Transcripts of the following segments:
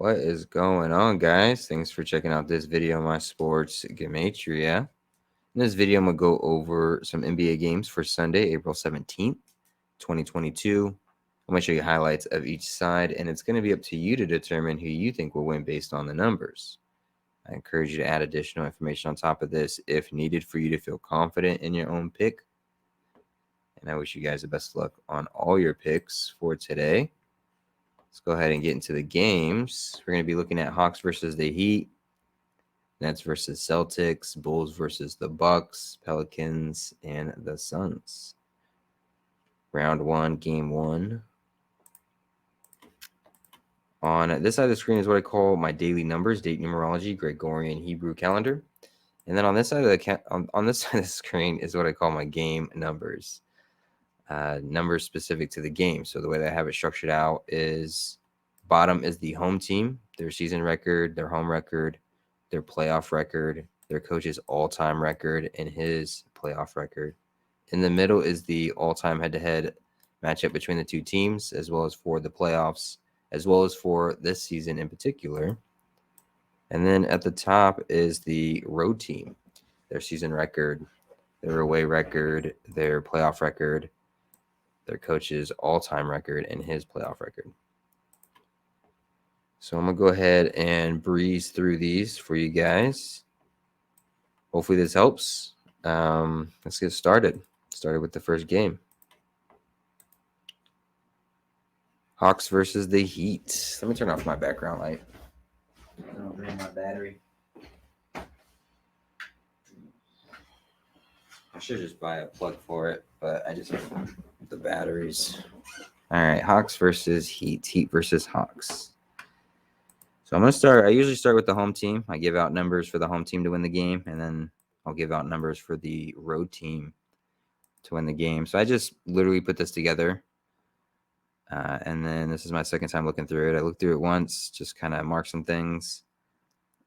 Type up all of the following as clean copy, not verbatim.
What is going on, guys? Thanks for checking out this video on my sports Gematria. In this video, I'm going to go over some NBA games for Sunday, April 17th, 2022. I'm going to show you highlights of each side, and it's going to be up to you to determine who you think will win based on the numbers. I encourage you to add additional information on top of this if needed for you to feel confident in your own pick. And I wish you guys the best of luck on all your picks for today. Let's go ahead and get into the games. We're going to be looking at Hawks versus the Heat, Nets versus Celtics, Bulls versus the Bucks, Pelicans, and the Suns. Round 1, Game 1. On this side of the screen is what I call my daily numbers, date numerology, Gregorian Hebrew calendar. And then on this side of the on this side of the screen is what I call my game numbers. Numbers specific to the game. So the way that I have it structured out is bottom is the home team, their season record, their home record, their playoff record, their coach's all-time record, and his playoff record. In the middle is the all-time head-to-head matchup between the two teams, as well as for the playoffs, as well as for this season in particular. And then at the top is the road team, their season record, their away record, their playoff record, their coach's all-time record, and his playoff record. So I'm going to go ahead and breeze through these for you guys. Hopefully this helps. Let's get started. Started with the first game. Hawks versus the Heat. Let me turn off my background light. I don't drain my battery. I should just buy a plug for it, but I just have the batteries. All right, Hawks versus Heat. Heat versus Hawks. So I'm going to start. I usually start with the home team. I give out numbers for the home team to win the game, and then I'll give out numbers for the road team to win the game. So I just literally put this together. And then this is my second time looking through it. I looked through it once, just kind of marked some things.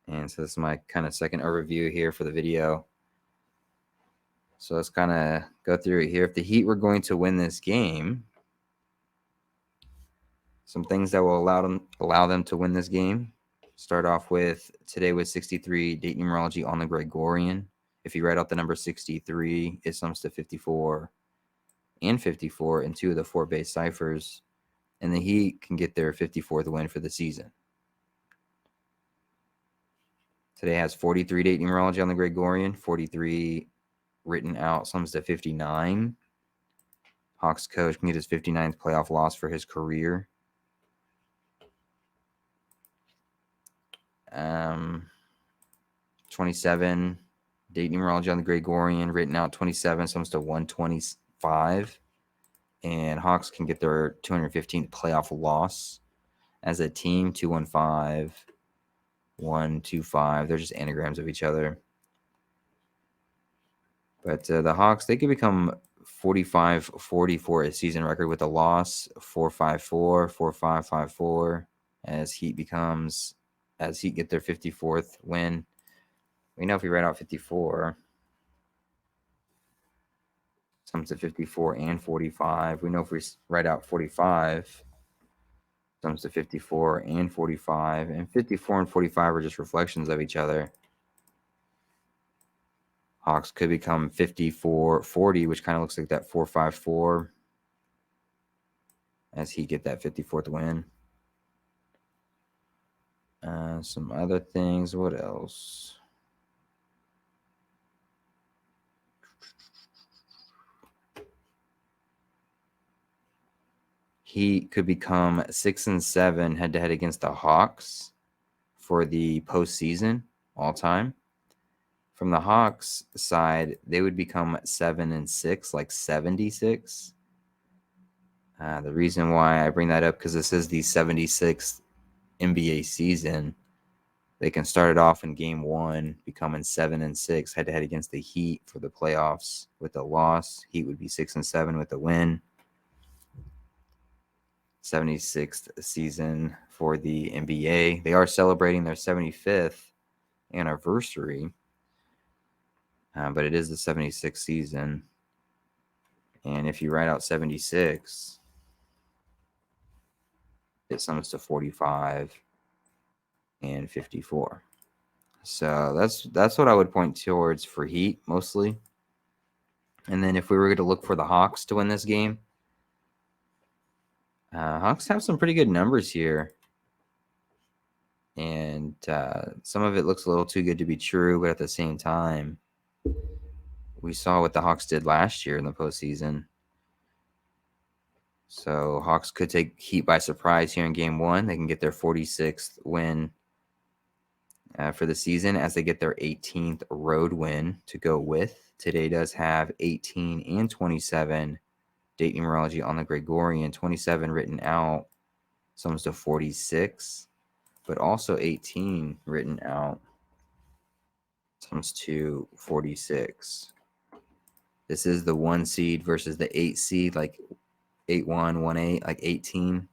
And so this is my kind of second overview here for the video. So let's kind of go through it here. If the Heat were going to win this game, some things that will allow them to win this game. Start off with today with 63 date numerology on the Gregorian. If you write out the number 63, it sums to 54 and 54 in two of the four base ciphers, and the Heat can get their 54th win for the season. Today has 43 date numerology on the Gregorian. 43 written out sums to 59. Hawks coach can get his 59th playoff loss for his career. 27 date numerology on the Gregorian, written out 27 sums to 125. And Hawks can get their 215th playoff loss as a team. 215, 125. They're just anagrams of each other. But the Hawks, they could become 45-40 for a season record with a loss. 4-5-4, 4-5-5-4 as Heat get their 54th win. We know if we write out 54, sums to 54 and 45. We know if we write out 45, sums to 54 and 45. And 54 and 45 are just reflections of each other. Hawks could become 54-40, which kind of looks like that 4-5-4 as he get that 54th win. Some other things. What else? He could become 6-7 head-to-head against the Hawks for the postseason all time. From the Hawks side, they would become 7-6, like 76. The reason why I bring that up because this is the 76th NBA season. They can start it off in game 1, becoming 7-6 head-to-head against the Heat for the playoffs with a loss. Heat would be 6-7 with a win. 76th season for the NBA. They are celebrating their 75th anniversary, but it is the 76th season. And if you write out 76, it sums to 45 and 54. So that's what I would point towards for Heat mostly. And then if we were going to look for the Hawks to win this game, Hawks have some pretty good numbers here. And some of it looks a little too good to be true, but at the same time, we saw what the Hawks did last year in the postseason. So Hawks could take Heat by surprise here in Game 1. They can get their 46th win for the season as they get their 18th road win to go with. Today does have 18 and 27 date numerology on the Gregorian, 27 written out, sums to 46, but also 18 written out, sums to 46. This is the 1 seed versus the 8 seed, like 8-1, 1-8, like 18.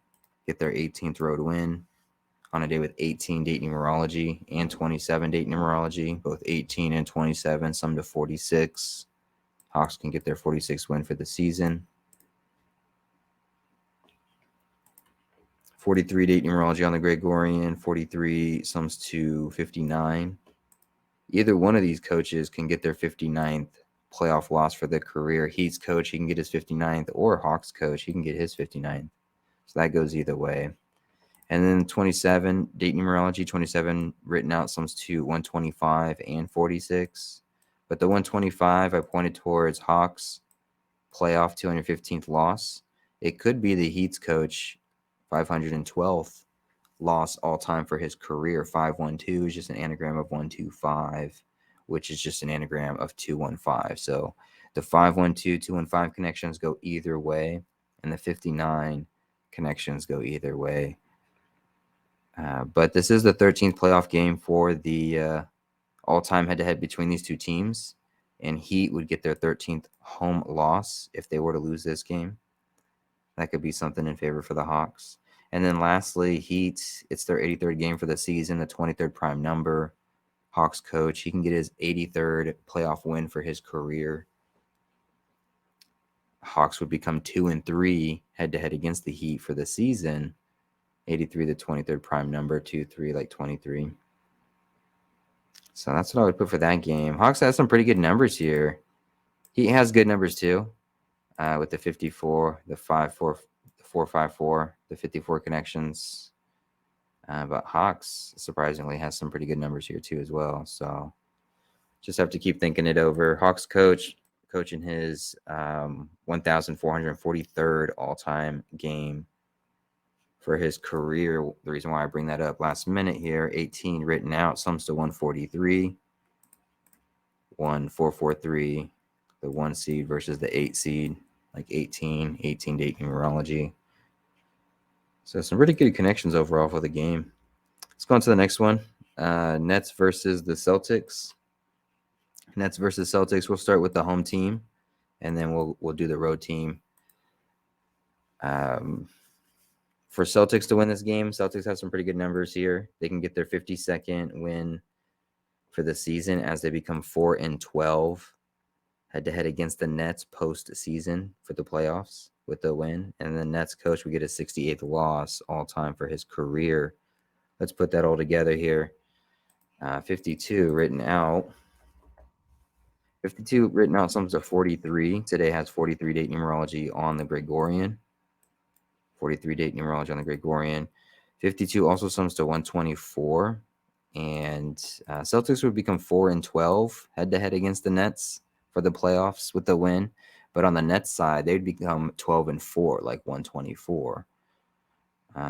Get their 18th road win on a day with 18 date numerology and 27 date numerology, both 18 and 27, sum to 46. Hawks can get their 46th win for the season. 43 date numerology on the Gregorian, 43 sums to 59. Either one of these coaches can get their 59th playoff loss for their career. Heat's coach, he can get his 59th, or Hawks coach, he can get his 59th. So that goes either way. And then 27, date numerology, 27 written out sums to 125 and 46. But the 125, I pointed towards Hawks, playoff 215th loss. It could be the Heat's coach, 512th loss all time for his career. 512 is just an anagram of 125, which is just an anagram of 215. So the 512, 215 connections go either way, and the 59 connections go either way. But this is the 13th playoff game for the all-time head-to-head between these two teams, and Heat would get their 13th home loss if they were to lose this game. That could be something in favor for the Hawks. And then lastly, Heat, it's their 83rd game for the season, the 23rd prime number. Hawks coach, he can get his 83rd playoff win for his career. Hawks would become 2-3 head-to-head against the Heat for the season. 83, the 23rd prime number, 2-3, like 23. So that's what I would put for that game. Hawks has some pretty good numbers here. He has good numbers too, with the 54, the 5-4, the 4-5-4, the 54 connections. But Hawks surprisingly has some pretty good numbers here too as well. So just have to keep thinking it over. Hawks coaching his 1,443rd all-time game for his career. The reason why I bring that up last minute here, 18 written out, sums to 143, 1-4-4-3, the 1 seed versus the 8 seed, like 18 date numerology. So some really good connections overall for the game. Let's go on to the next one. Nets versus the Celtics. Nets versus Celtics. We'll start with the home team, and then we'll do the road team. For Celtics to win this game, Celtics have some pretty good numbers here. They can get their 52nd win for the season as they become 4-12 head-to-head against the Nets postseason for the playoffs with the win. And the Nets coach would get a 68th loss all-time for his career. Let's put that all together here. 52 written out. 52 written out sums to 43. Today has 43 date numerology on the Gregorian. 43 date numerology on the Gregorian. 52 also sums to 124. And Celtics would become 4-12 head-to-head against the Nets for the playoffs with the win. But on the Nets side, they'd become 12-4, like 124.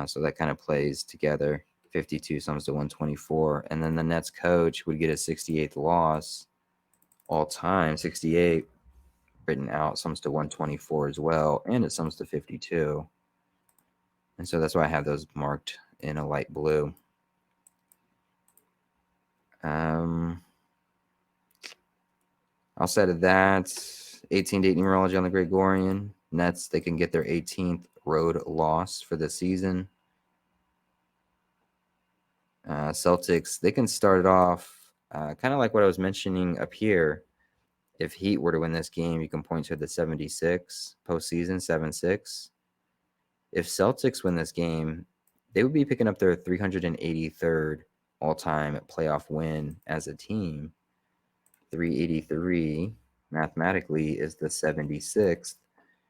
So that kind of plays together. 52 sums to 124. And then the Nets coach would get a 68th loss all time. 68 written out sums to 124 as well. And it sums to 52. And so that's why I have those marked in a light blue. Outside of that, 18 date numerology on the Gregorian. Nets, they can get their 18th road loss for the season. Celtics, they can start it off kind of like what I was mentioning up here. If Heat were to win this game, you can point to the 76 postseason, 7-6. If Celtics win this game, they would be picking up their 383rd all-time playoff win as a team. 383 mathematically is the 76th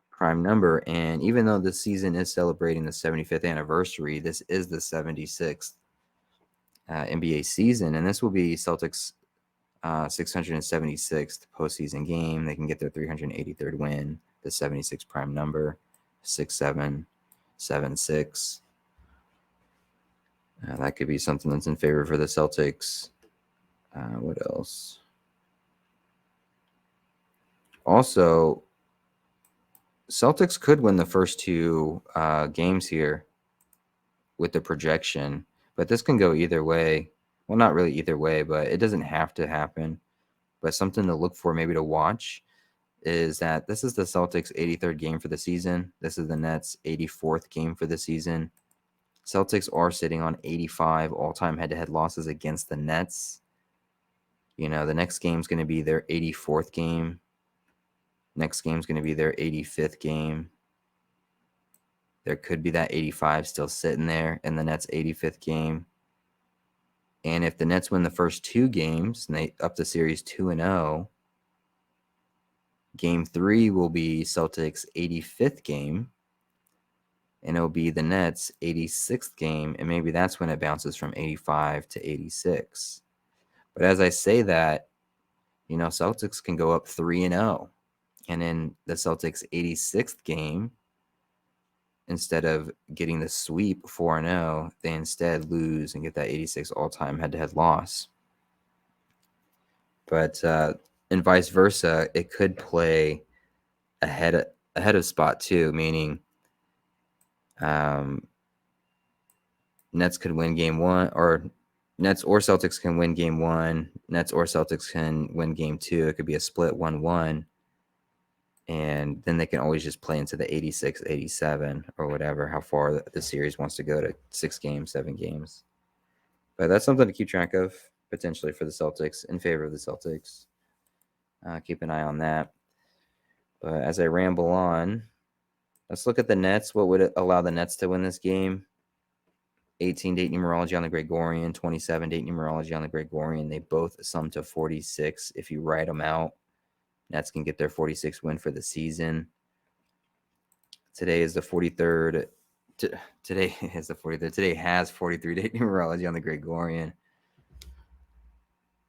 prime number, and even though this season is celebrating the 75th anniversary, this is the 76th NBA season, and this will be Celtics' 676th postseason game. They can get their 383rd win, the 76 prime number, 6776. That could be something that's in favor for the Celtics. What else? Also, Celtics could win the first two games here with the projection, but this can go either way. Well, not really either way, but it doesn't have to happen. But something to look for, maybe to watch, is that this is the Celtics' 83rd game for the season. This is the Nets' 84th game for the season. Celtics are sitting on 85 all-time head-to-head losses against the Nets. You know, the next game's going to be their 84th game. Next game's going to be their 85th game. There could be that 85 still sitting there in the Nets' 85th game. And if the Nets win the first two games and they up the series 2-0, Game 3 will be Celtics' 85th game, and it'll be the Nets' 86th game, and maybe that's when it bounces from 85 to 86. But as I say that, you know, Celtics can go up 3-0, and in the Celtics' 86th game, instead of getting the sweep 4-0, they instead lose and get that 86 all-time head-to-head loss. But and vice versa, it could play ahead of spot 2, meaning Nets could win game 1, or Nets or Celtics can win game 1. Nets or Celtics can win game 2. It could be a split 1-1. And then they can always just play into the 86, 87, or whatever, how far the series wants to go to 6 games, 7 games. But that's something to keep track of, potentially, for the Celtics, in favor of the Celtics. Keep an eye on that. But as I ramble on, let's look at the Nets. What would allow the Nets to win this game? 18 date numerology on the Gregorian, 27 date numerology on the Gregorian. They both sum to 46 if you write them out. Nets can get their 46th win for the season. Today is the 43rd. Today is the 43rd. Today has 43 date numerology on the Gregorian.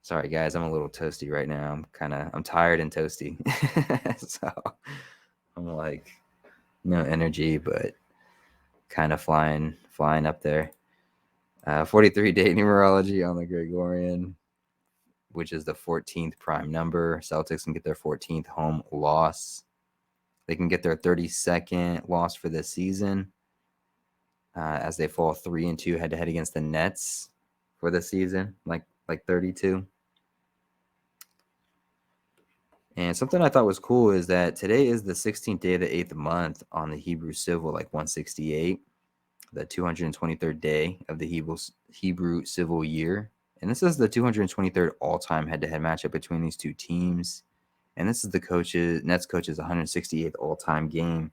Sorry, guys, I'm a little toasty right now. I'm tired and toasty. So I'm like, no energy, but kind of flying up there. 43 date numerology on the Gregorian, which is the 14th prime number. Celtics can get their 14th home loss. They can get their 32nd loss for this season as they fall 3-2 head-to-head against the Nets for the season, like 32. And something I thought was cool is that today is the 16th day of the 8th month on the Hebrew Civil, like 168, the 223rd day of the Hebrew Civil year. And this is the 223rd all-time head-to-head matchup between these two teams. And this is the Nets coach's 168th all-time game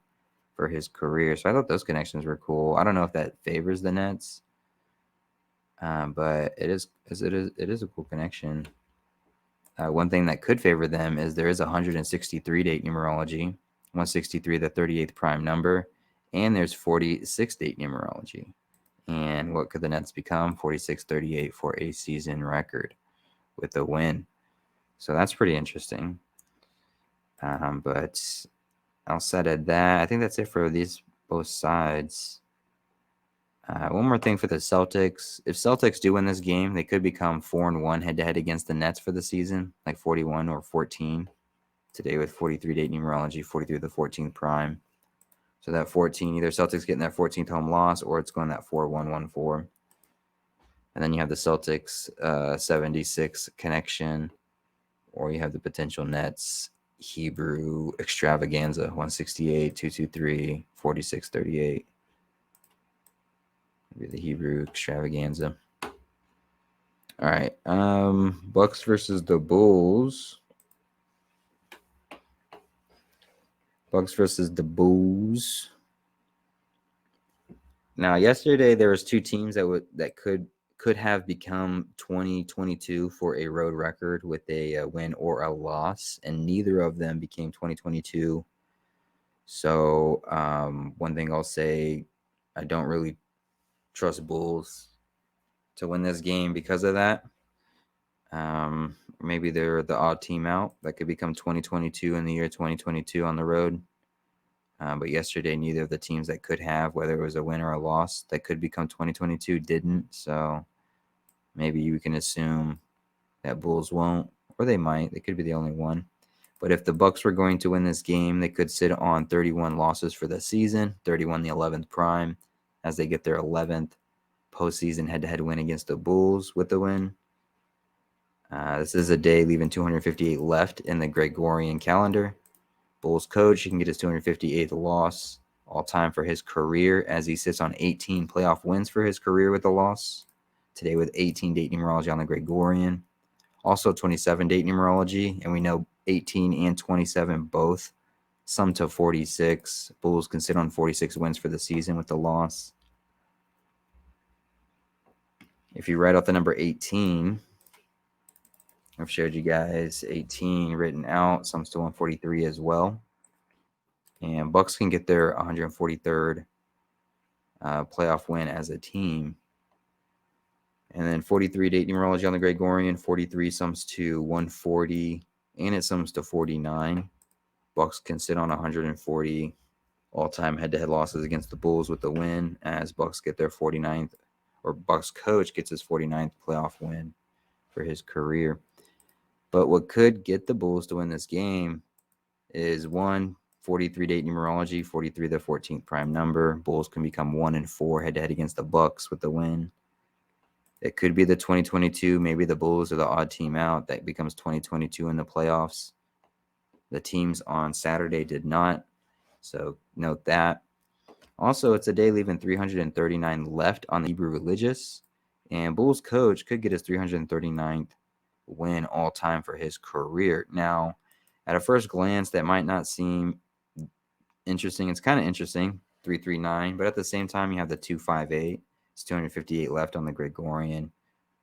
for his career. So I thought those connections were cool. I don't know if that favors the Nets, but it is a cool connection. One thing that could favor them is there is 163 date numerology, 163 the 38th prime number, and there's 46 date numerology. And what could the Nets become? 46-38 for a season record with a win. So that's pretty interesting. But outside of that, I think that's it for these both sides. One more thing for the Celtics. If Celtics do win this game, they could become 4-1 head-to-head against the Nets for the season, like 41 or 14. Today with 43 date numerology, 43 the 14th prime. So that 14, either Celtics getting that 14th home loss or it's going that 4-1-1-4. And then you have the Celtics 76 connection, or you have the potential Nets Hebrew extravaganza, 168, 223, 46, 38. Maybe the Hebrew extravaganza. All right. Bucks versus the Bulls. Bucks versus the Bulls. Now, yesterday there was two teams that could could have become 2022 for a road record with a win or a loss, and neither of them became 2022. So one thing I'll say, I don't really trust Bulls to win this game because of that. Maybe they're the odd team out that could become 2022 in the year 2022 on the road. But yesterday, neither of the teams that could have, whether it was a win or a loss, that could become 2022 didn't. So maybe you can assume that Bulls won't, or they might. They could be the only one. But if the Bucks were going to win this game, they could sit on 31 losses for the season, 31 the 11th prime, as they get their 11th postseason head-to-head win against the Bulls with the win. This is a day leaving 258 left in the Gregorian calendar. Bulls coach, he can get his 258th loss all time for his career as he sits on 18 playoff wins for his career with the loss. Today with 18 date numerology on the Gregorian. Also 27 date numerology, and we know 18 and 27 both sum to 46. Bulls can sit on 46 wins for the season with the loss. If you write out the number 18, I've showed you guys 18 written out, sums to 143 as well. And Bucks can get their 143rd playoff win as a team. And then 43 date numerology on the Gregorian, 43 sums to 140, and it sums to 49. Bucks can sit on 140 all-time head-to-head losses against the Bulls with the win, as Bucks get their 49th, or Bucks coach gets his 49th playoff win for his career. But what could get the Bulls to win this game is 43 date numerology, 43 the 14th prime number. Bulls can become 1-4 head-to-head against the Bucks with the win. It could be the 2022, maybe the Bulls are the odd team out that becomes 2022 in the playoffs. The teams on Saturday did not, so note that. Also, it's a day leaving 339 left on the Hebrew Religious, and Bulls coach could get his 339th win all time for his career. Now, at a first glance, that might not seem interesting. It's kind of interesting, 339, but at the same time, you have the 258. It's 258 left on the Gregorian,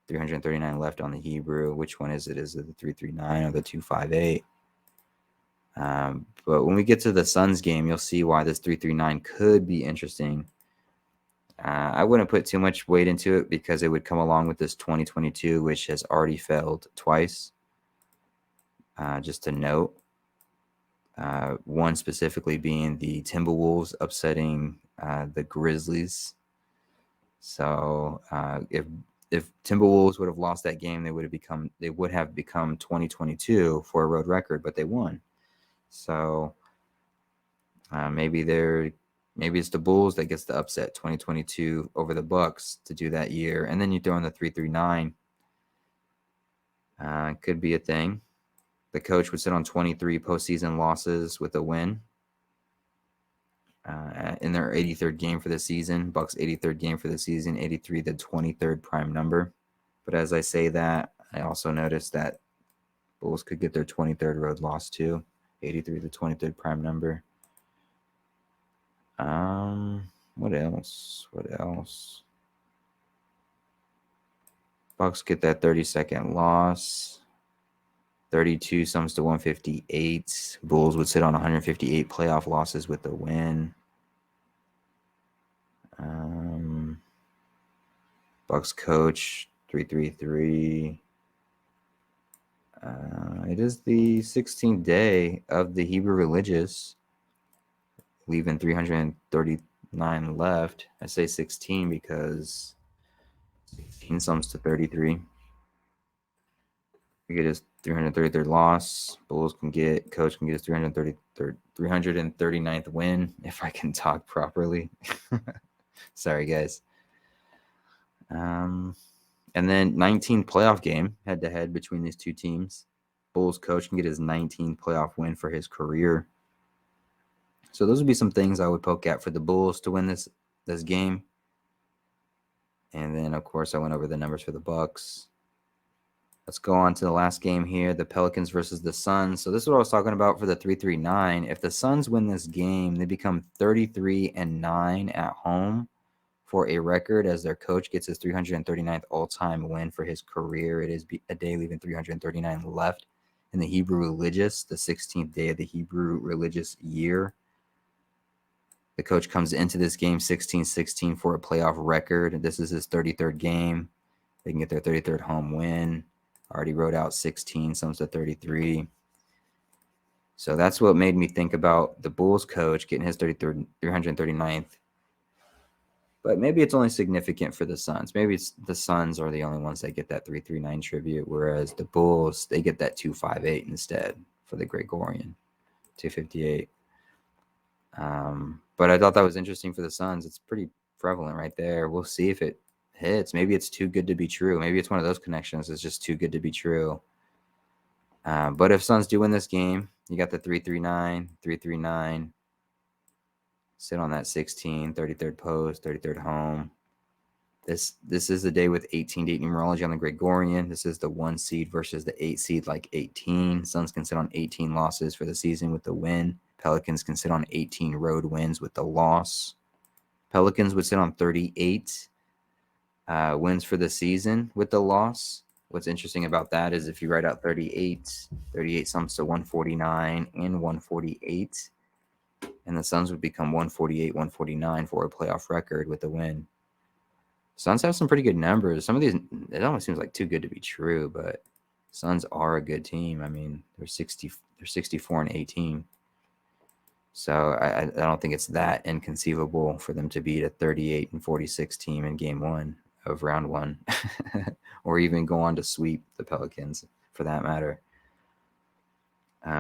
339 left on the Hebrew. Which one is it? Is it the 339 or the 258? But when we get to the Suns game, you'll see why this 339 could be interesting. I wouldn't put too much weight into it because it would come along with this 2022, which has already failed twice. Just to note, one specifically being the Timberwolves upsetting the Grizzlies. So if Timberwolves would have lost that game, they would have become 2022 for a road record, but they won. So maybe it's the Bulls that gets the upset 2022 over the Bucks to do that year, and then you throw in the 339. Could be a thing. The coach would sit on 23 postseason losses with a win. In their 83rd game for the season, Bucks 83rd game for the season, 83 the 23rd prime number. But as I say that, I also noticed that Bulls could get their 23rd road loss too, 83 the 23rd prime number. What else? Bucks get that 32nd loss. 32 sums to 158. Bulls would sit on 158 playoff losses with the win. Bucks coach 333. It is the 16th day of the Hebrew Religious, leaving 339 left. I say 16 because 16 sums to 33. We get his 333rd loss. Coach can get his 339th win, if I can talk properly. Sorry, guys. And then 19 playoff game head-to-head between these two teams. Bulls coach can get his 19th playoff win for his career. So those would be some things I would poke at for the Bulls to win this game. And then, of course, I went over the numbers for the Bucks. Let's go on to the last game here, the Pelicans versus the Suns. So this is what I was talking about for the 339. If the Suns win this game, they become 33-9 at home for a record as their coach gets his 339th all-time win for his career. It is a day leaving 339 left in the Hebrew religious, the 16th day of the Hebrew religious year. The coach comes into this game 16-16 for a playoff record. This is his 33rd game. They can get their 33rd home win. Already wrote out 16, sums to 33. So that's what made me think about the Bulls coach getting his 339th. But maybe it's only significant for the Suns. Maybe it's the Suns are the only ones that get that 339 tribute, whereas the Bulls, they get that 258 instead for the Gregorian, 258. But I thought that was interesting for the Suns. It's pretty prevalent right there. We'll see if it hits. Maybe it's too good to be true. Maybe it's one of those connections that's just too good to be true. But if Suns do win this game, you got the 339, 339. Sit on that 16, 33rd post, 33rd home. This is the day with 18 date numerology on the Gregorian. This is the 1 seed versus the 8 seed, like 18. Suns can sit on 18 losses for the season with the win. Pelicans can sit on 18 road wins with the loss. Pelicans would sit on 38 wins for the season with the loss. What's interesting about that is if you write out 38 sums to 149 and 148. And the Suns would become 148, 149 for a playoff record with the win. Suns have some pretty good numbers. Some of these, it almost seems like too good to be true, but Suns are a good team. I mean, they're 64-18. So I don't think it's that inconceivable for them to beat a 38-46 team in game 1 of round 1, or even go on to sweep the Pelicans for that matter.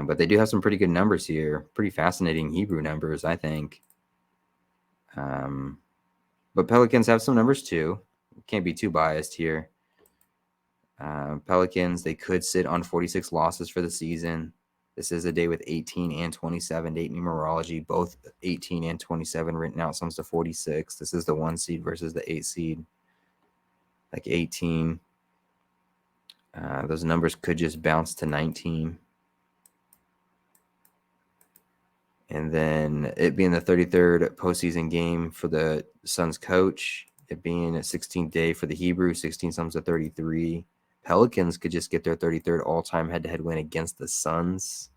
But they do have some pretty good numbers here. Pretty fascinating Hebrew numbers, I think. But Pelicans have some numbers too. Can't be too biased here. Pelicans, they could sit on 46 losses for the season. This is a day with 18 and 27 date numerology, both 18 and 27 written out sums to 46. This is the 1 seed versus the 8 seed. Like 18. Those numbers could just bounce to 19. And then it being the 33rd postseason game for the Suns coach, it being a 16th day for the Hebrew, 16 sums to 33. Pelicans could just get their 33rd all-time head-to-head win against the Suns.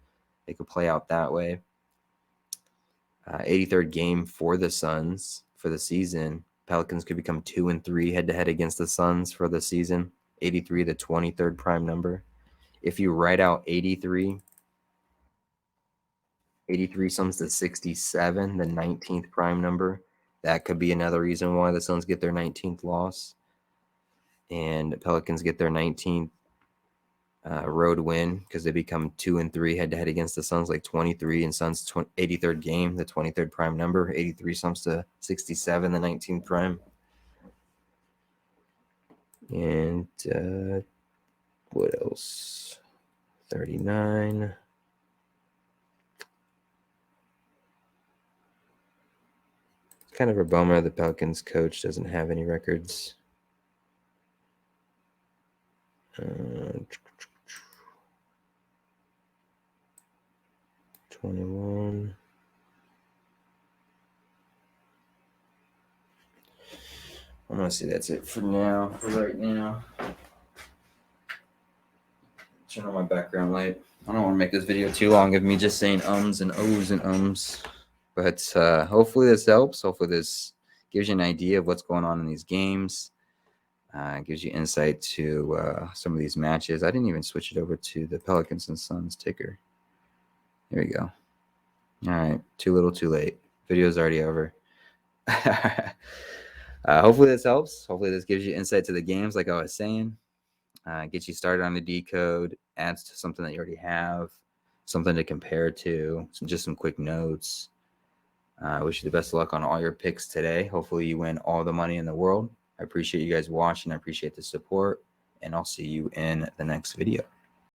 They could play out that way. 83rd game for the Suns for the season. Pelicans could become 2-3 head-to-head against the Suns for the season. 83, the 23rd prime number. If you write out 83 sums to 67, the 19th prime number. That could be another reason why the Suns get their 19th loss. And Pelicans get their 19th road win because they become 2-3 head-to-head against the Suns, like 23, and Suns 83rd game, the 23rd prime number. 83 sums to 67, the 19th prime. And what else? 39. Kind of a bummer the Pelicans coach doesn't have any records. 21. I'm going to say that's it for now, for right now. Turn on my background light. I don't want to make this video too long of me just saying ums and ohs and ums. But hopefully this helps. Hopefully this gives you an idea of what's going on in these games. Gives you insight to some of these matches. I didn't even switch it over to the Pelicans and Suns ticker. Here we go. All right. Too little, too late. Video's already over. Hopefully this helps. Hopefully this gives you insight to the games like I was saying. Gets you started on the decode. Adds to something that you already have. Something to compare to. Just some quick notes. I wish you the best of luck on all your picks today. Hopefully you win all the money in the world. I appreciate you guys watching. I appreciate the support. And I'll see you in the next video.